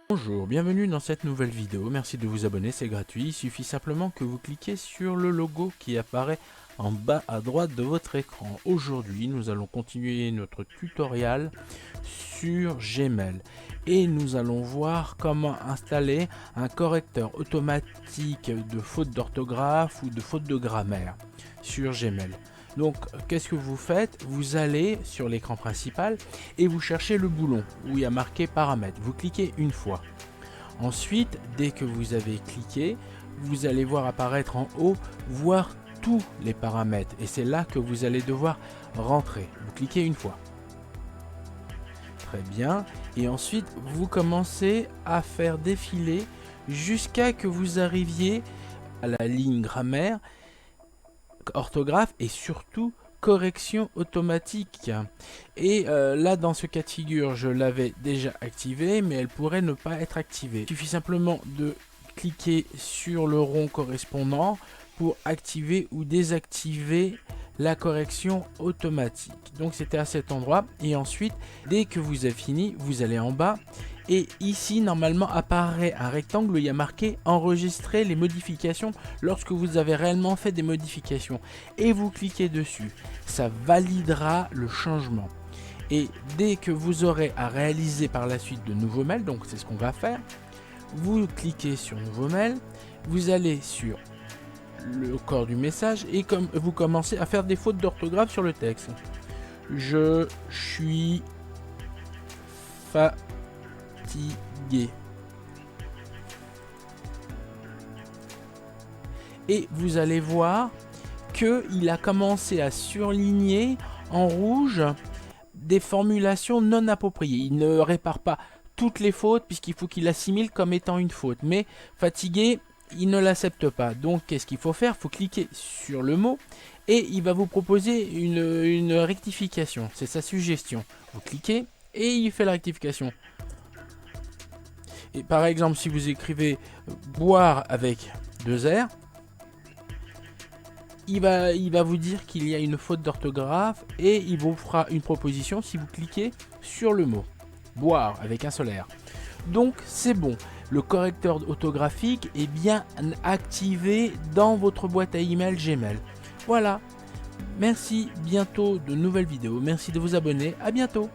Bonjour, bienvenue dans cette nouvelle vidéo, merci de vous abonner, c'est gratuit, il suffit simplement que vous cliquez sur le logo qui apparaît en bas à droite de votre écran. Aujourd'hui, nous allons continuer notre tutoriel sur Gmail et nous allons voir comment installer un correcteur automatique de fautes d'orthographe ou de fautes de grammaire sur Gmail. Donc, qu'est-ce que vous faites? Vous allez sur l'écran principal et vous cherchez le boulon où il y a marqué paramètres. Vous cliquez une fois. Ensuite, dès que vous avez cliqué, vous allez voir apparaître en haut, voir tous les paramètres. Et c'est là que vous allez devoir rentrer. Vous cliquez une fois. Très bien. Et ensuite, vous commencez à faire défiler jusqu'à que vous arriviez à la ligne grammaire, orthographe et surtout correction automatique. Et là, dans ce cas de figure, je l'avais déjà activé, mais elle pourrait ne pas être activée. Il suffit simplement de cliquer sur le rond correspondant pour activer ou désactiver la correction automatique. Donc c'était à cet endroit, et ensuite dès que vous avez fini, vous allez en bas et ici normalement apparaît un rectangle où il y a marqué enregistrer les modifications lorsque vous avez réellement fait des modifications, et vous cliquez dessus. Ça validera le changement, et dès que vous aurez à réaliser par la suite de nouveaux mails, donc c'est ce qu'on va faire, vous cliquez sur nouveau mail, vous allez sur le corps du message et comme vous commencez à faire des fautes d'orthographe sur le texte. Je suis fatigué. Et vous allez voir qu'il a commencé à surligner en rouge des formulations non appropriées. Il ne répare pas toutes les fautes puisqu'il faut qu'il assimile comme étant une faute. Mais fatigué, il ne l'accepte pas. Donc qu'est-ce qu'il faut faire? Il faut cliquer sur le mot et il va vous proposer une rectification. C'est sa suggestion. Vous cliquez et il fait la rectification. Et par exemple, si vous écrivez boire avec 2 R, il va vous dire qu'il y a une faute d'orthographe et il vous fera une proposition si vous cliquez sur le mot boire avec un seul R. Donc c'est bon, le correcteur orthographique est bien activé dans votre boîte à email Gmail. Voilà, merci, bientôt de nouvelles vidéos, merci de vous abonner, à bientôt.